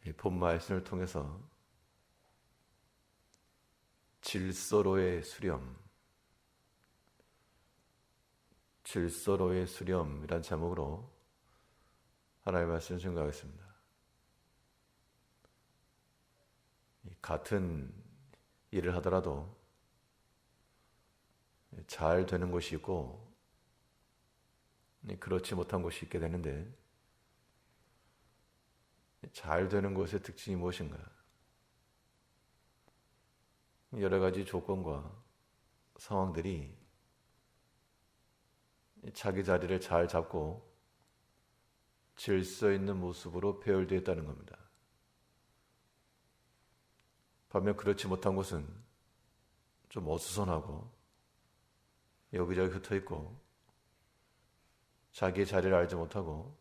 이 본 말씀을 통해서 질서로의 수렴이란 제목으로 하나님의 말씀을 증거하겠습니다. 같은 일을 하더라도 잘 되는 곳이 있고 그렇지 못한 곳이 있게 되는데, 잘 되는 곳의 특징이 무엇인가? 여러 가지 조건과 상황들이 자기 자리를 잘 잡고 질서 있는 모습으로 배열되어 있다는 겁니다. 반면 그렇지 못한 곳은 좀 어수선하고 여기저기 흩어있고 자기의 자리를 알지 못하고,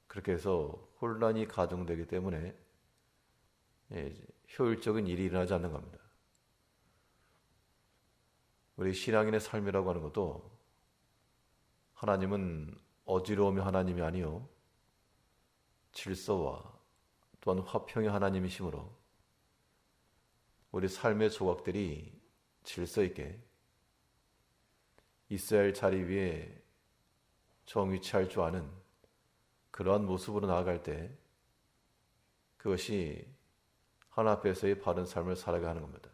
그렇게 해서 혼란이 가중되기 때문에 효율적인 일이 일어나지 않는 겁니다. 우리 신앙인의 삶이라고 하는 것도, 하나님은 어지러움의 하나님이 아니요 질서와 또한 화평의 하나님이시므로 우리 삶의 조각들이 질서 있게 있어야 할 자리 위에 정위치할 줄 아는 그러한 모습으로 나아갈 때, 그것이 하나 앞에서의 바른 삶을 살아가게 하는 겁니다.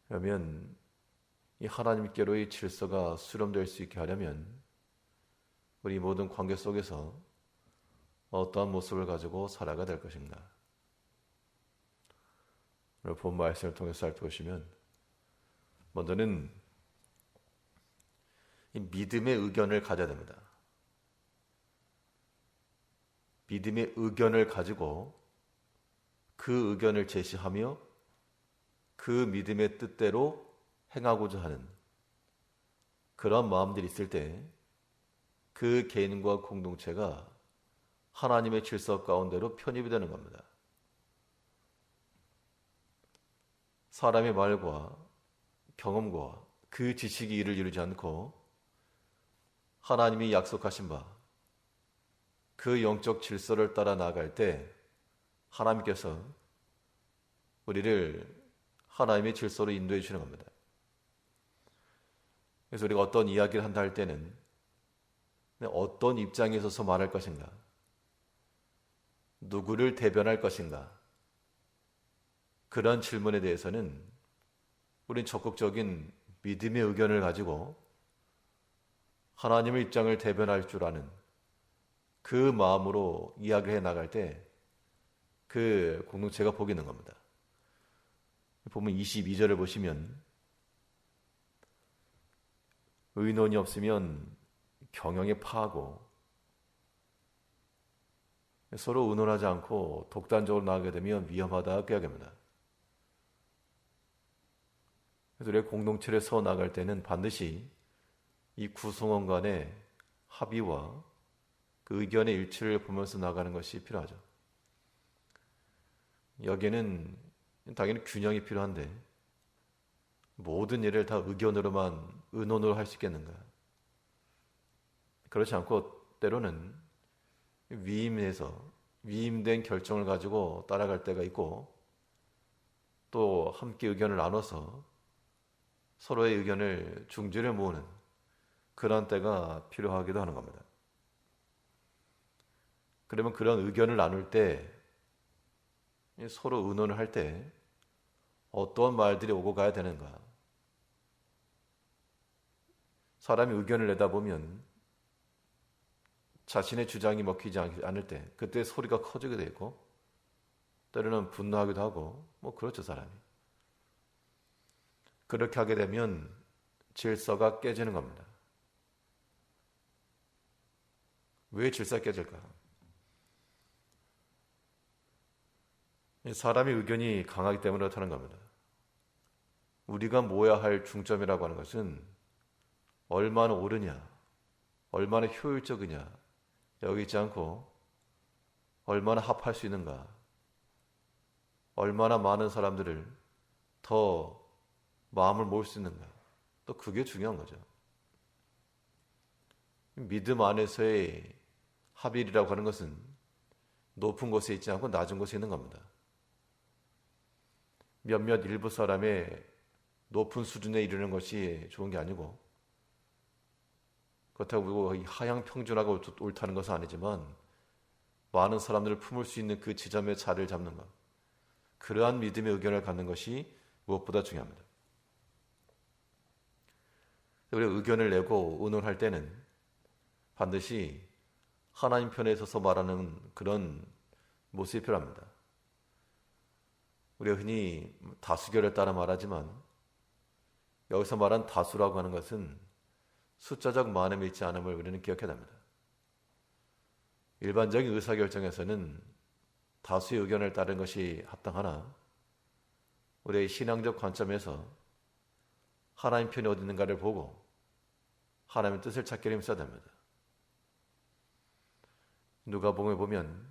그러면 이 하나님께로의 질서가 수렴될 수 있게 하려면 우리 모든 관계 속에서 어떠한 모습을 가지고 살아가야 될 것인가? 오늘 본 말씀을 통해서 살펴보시면, 먼저는 이 믿음의 의견을 가져야 됩니다. 믿음의 의견을 가지고 그 의견을 제시하며 그 믿음의 뜻대로 행하고자 하는 그런 마음들이 있을 때, 그 개인과 공동체가 하나님의 질서 가운데로 편입이 되는 겁니다. 사람의 말과 경험과 그 지식이 이를 이루지 않고 하나님이 약속하신 바 그 영적 질서를 따라 나아갈 때, 하나님께서 우리를 하나님의 질서로 인도해 주시는 겁니다. 그래서 우리가 어떤 이야기를 한다 할 때는 어떤 입장에 서서 말할 것인가, 누구를 대변할 것인가, 그런 질문에 대해서는 우린 적극적인 믿음의 의견을 가지고 하나님의 입장을 대변할 줄 아는 그 마음으로 이야기를 해 나갈 때 그 공동체가 복이 있는 겁니다. 보면 22절을 보시면, 의논이 없으면 경영에 파하고 서로 의논하지 않고 독단적으로 나가게 되면 위험하다 그 이야기입니다. 그래서 우리가 공동체를 서 나갈 때는 반드시 이 구성원 간의 합의와 그 의견의 일치를 보면서 나가는 것이 필요하죠. 여기에는 당연히 균형이 필요한데, 모든 일을 다 의논으로 할 수 있겠는가? 그렇지 않고 때로는 위임된 결정을 가지고 따라갈 때가 있고, 또 함께 의견을 나눠서 서로의 의견을 중지를 모으는 그런 때가 필요하기도 하는 겁니다. 그러면 그런 의견을 나눌 때, 서로 의논을 할 때 어떠한 말들이 오고 가야 되는가? 사람이 의견을 내다 보면 자신의 주장이 먹히지 않을 때 그때 소리가 커지게 되고, 때로는 분노하기도 하고, 그렇죠, 사람이. 그렇게 하게 되면 질서가 깨지는 겁니다. 왜 질서가 깨질까? 사람의 의견이 강하기 때문에 그렇다는 겁니다. 우리가 모여야 할 중점이라고 하는 것은 얼마나 옳으냐, 얼마나 효율적이냐, 여기 있지 않고 얼마나 합할 수 있는가, 얼마나 많은 사람들을 더 마음을 모을 수 있는가, 또 그게 중요한 거죠. 믿음 안에서의 합일이라고 하는 것은 높은 곳에 있지 않고 낮은 곳에 있는 겁니다. 몇몇 일부 사람의 높은 수준에 이르는 것이 좋은 게 아니고, 그렇다고 하향 평준화가 옳다는 것은 아니지만 많은 사람들을 품을 수 있는 그 지점의 자리를 잡는 것, 그러한 믿음의 의견을 갖는 것이 무엇보다 중요합니다. 우리가 의견을 내고 의논할 때는 반드시 하나님 편에 서서 말하는 그런 모습이 필요합니다. 우리가 흔히 다수결을 따라 말하지만 여기서 말한 다수라고 하는 것은 숫자적 많음에 있지 않음을 우리는 기억해야 합니다. 일반적인 의사결정에서는 다수의 의견을 따르는 것이 합당하나 우리의 신앙적 관점에서 하나님 편이 어디 있는가를 보고 하나님의 뜻을 찾기를 힘써야 됩니다. 누가복음에 보면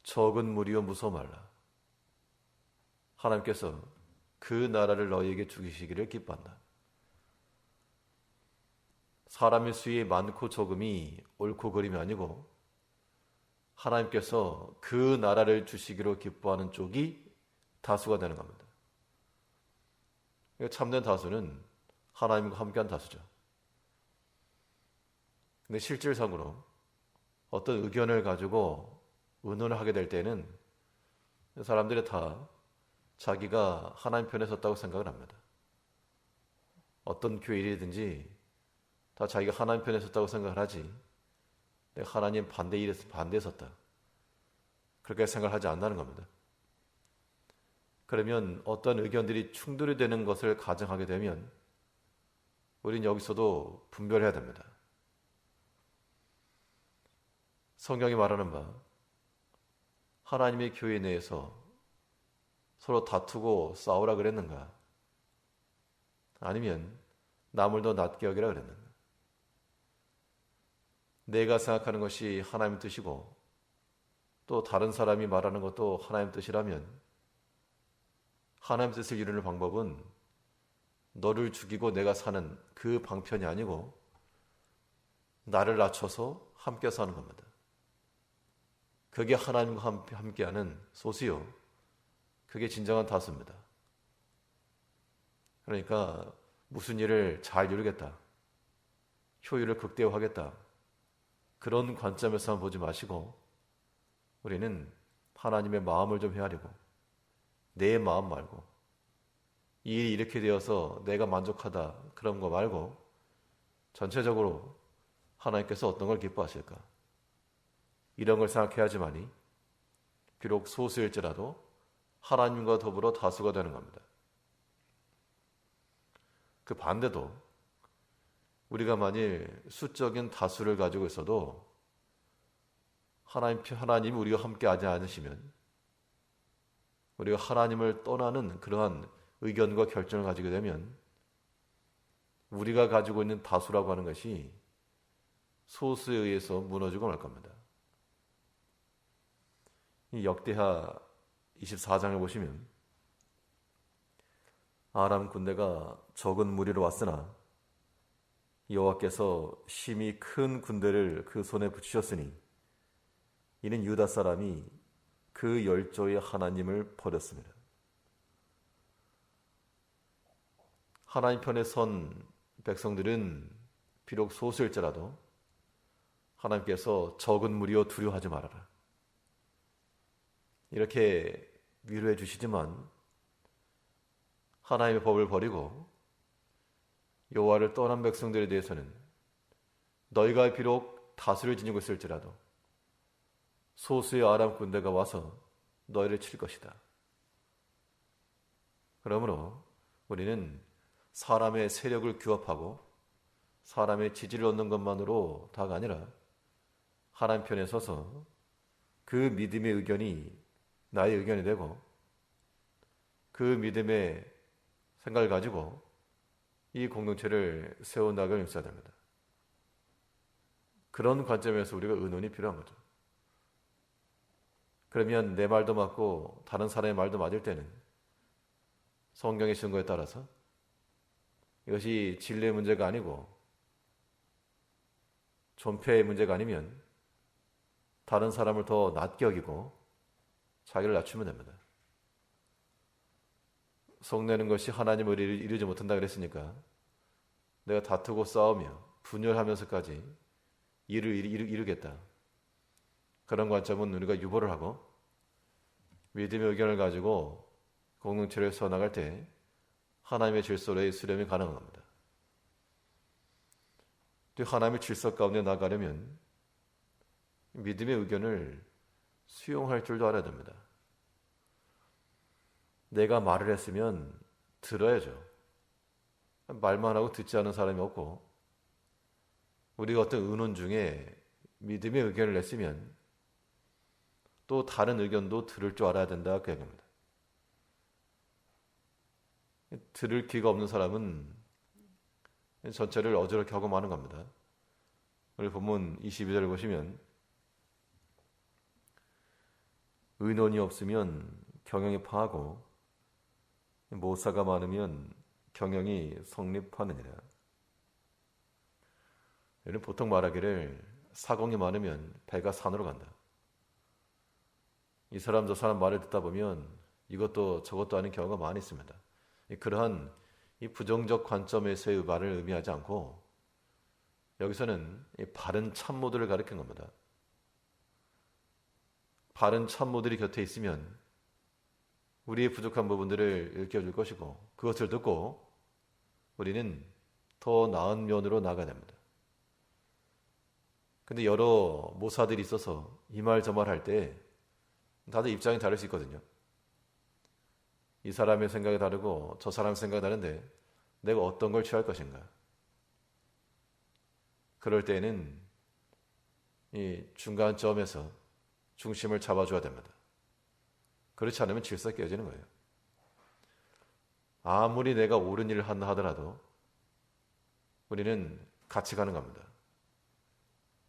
적은 무리여 무서워 말라. 하나님께서 그 나라를 너희에게 주시기를 기뻐한다. 사람의 수의 많고 적음이 옳고 그름이 아니고 하나님께서 그 나라를 주시기로 기뻐하는 쪽이 다수가 되는 겁니다. 참된 다수는 하나님과 함께한 다수죠. 근데 실질상으로 어떤 의견을 가지고 의논을 하게 될 때는 사람들이 다 자기가 하나님 편에 섰다고 생각을 합니다. 어떤 교회이든지 다 자기가 하나님 편에 섰다고 생각을 하지 내가 하나님 반대에 섰다 그렇게 생각하지 않는다는 겁니다. 그러면 어떤 의견들이 충돌이 되는 것을 가정하게 되면 우리는 여기서도 분별해야 됩니다. 성경이 말하는 바 하나님의 교회 내에서 서로 다투고 싸우라 그랬는가? 아니면 남을 더 낮게 여기라 그랬는가? 내가 생각하는 것이 하나님 뜻이고 또 다른 사람이 말하는 것도 하나님 뜻이라면 하나님 뜻을 이루는 방법은 너를 죽이고 내가 사는 그 방편이 아니고 나를 낮춰서 함께 사는 겁니다. 그게 하나님과 함께하는 소수요. 그게 진정한 다수입니다. 그러니까 무슨 일을 잘 이루겠다. 효율을 극대화하겠다. 그런 관점에서만 보지 마시고 우리는 하나님의 마음을 좀 헤아리고 내 마음 말고 이 일이 이렇게 되어서 내가 만족하다 그런 거 말고 전체적으로 하나님께서 어떤 걸 기뻐하실까? 이런 걸 생각해야지만이 비록 소수일지라도 하나님과 더불어 다수가 되는 겁니다. 그 반대도 우리가 만일 수적인 다수를 가지고 있어도 하나님이 우리가 함께하지 않으시면 우리가 하나님을 떠나는 그러한 의견과 결정을 가지게 되면 우리가 가지고 있는 다수라고 하는 것이 소수에 의해서 무너지고 말 겁니다. 이 역대하 24장을 보시면 아람 군대가 적은 무리로 왔으나 여호와께서 심히 큰 군대를 그 손에 붙이셨으니 이는 유다 사람이 그 열조의 하나님을 버렸습니다. 하나님 편에 선 백성들은 비록 소수일지라도 하나님께서 적은 무리여 두려워하지 말아라 이렇게 위로해 주시지만 하나님의 법을 버리고 여호와를 떠난 백성들에 대해서는 너희가 비록 다수를 지니고 있을지라도 소수의 아람 군대가 와서 너희를 칠 것이다. 그러므로 우리는 사람의 세력을 규합하고 사람의 지지를 얻는 것만으로 다가 아니라 하나님 편에 서서 그 믿음의 의견이 나의 의견이 되고 그 믿음의 생각을 가지고 이 공동체를 세워나가는 힘써야 됩니다. 그런 관점에서 우리가 의논이 필요한 거죠. 그러면 내 말도 맞고 다른 사람의 말도 맞을 때는 성경의 증거에 따라서 이것이 진리의 문제가 아니고 존폐의 문제가 아니면 다른 사람을 더 낮게 여기고 자기를 낮추면 됩니다. 속내는 것이 하나님을 이루지 못한다 그랬으니까 내가 다투고 싸우며 분열하면서까지 일을 이루겠다. 그런 관점은 우리가 유보를 하고 믿음의 의견을 가지고 공동체를 써나갈 때 하나님의 질서로의 수렴이 가능한 겁니다. 또 하나님의 질서 가운데 나가려면 믿음의 의견을 수용할 줄도 알아야 됩니다. 내가 말을 했으면 들어야죠. 말만 하고 듣지 않은 사람이 없고 우리가 어떤 의논 중에 믿음의 의견을 냈으면 또 다른 의견도 들을 줄 알아야 된다 그 얘기입니다. 들을 귀가 없는 사람은 전체를 어지럽게 하고 마는 겁니다. 우리 본문 22절을 보시면 의논이 없으면 경영이 파하고 모사가 많으면 경영이 성립하느니라. 이는 보통 말하기를 사공이 많으면 배가 산으로 간다. 이 사람 저 사람 말을 듣다 보면 이것도 저것도 아닌 경우가 많이 있습니다. 그러한 이 부정적 관점에서의 말을 의미하지 않고 여기서는 이 바른 참모들을 가리킨 겁니다. 바른 참모들이 곁에 있으면 우리의 부족한 부분들을 일깨워줄 것이고 그것을 듣고 우리는 더 나은 면으로 나가야 됩니다. 근데 여러 모사들이 있어서 이 말 저 말 할 때 다들 입장이 다를 수 있거든요. 이 사람의 생각이 다르고 저 사람의 생각이 다른데 내가 어떤 걸 취할 것인가. 그럴 때는 이 중간점에서 중심을 잡아줘야 됩니다. 그렇지 않으면 질서가 깨지는 거예요. 아무리 내가 옳은 일을 한다 하더라도 우리는 같이 가는 겁니다.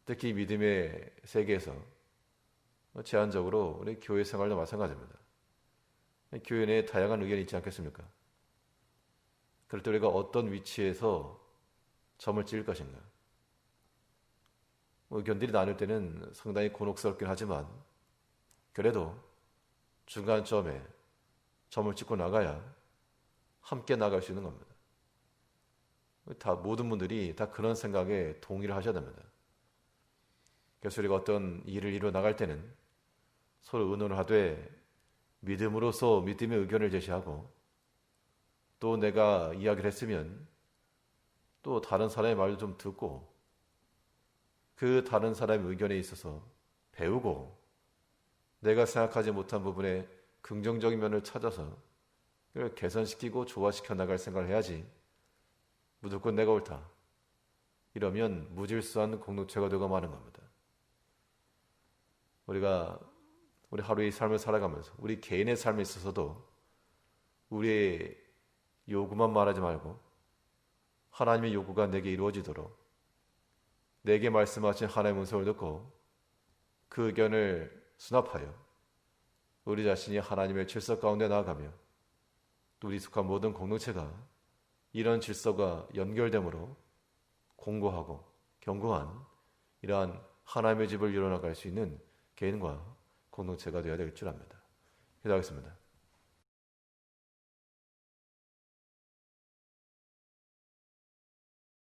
특히 믿음의 세계에서 제한적으로 우리 교회 생활도 마찬가지입니다. 교회 내에 다양한 의견이 있지 않겠습니까? 그럴 때 우리가 어떤 위치에서 점을 찍을 것인가? 의견들이 나눌 때는 상당히 곤혹스럽긴 하지만 그래도 중간점에 점을 찍고 나가야 함께 나갈 수 있는 겁니다. 모든 분들이 다 그런 생각에 동의를 하셔야 됩니다. 그래서 우리가 어떤 일을 이루어 나갈 때는 서로 의논을 하되 믿음으로써 믿음의 의견을 제시하고 또 내가 이야기를 했으면 또 다른 사람의 말도 좀 듣고 그 다른 사람의 의견에 있어서 배우고 내가 생각하지 못한 부분에 긍정적인 면을 찾아서 그걸 개선시키고 조화시켜 나갈 생각을 해야지 무조건 내가 옳다. 이러면 무질서한 공동체가 되고 마는 겁니다. 우리 하루의 삶을 살아가면서 우리 개인의 삶에 있어서도 우리의 요구만 말하지 말고 하나님의 요구가 내게 이루어지도록 내게 말씀하신 하나님의 음성을 듣고 그 의견을 수납하여 우리 자신이 하나님의 질서 가운데 나아가며 또 우리 속한 모든 공동체가 이런 질서가 연결되므로 공고하고 견고한 이러한 하나님의 집을 이뤄나갈 수 있는 개인과 공동체가 되어야 될 줄 압니다. 기도하겠습니다.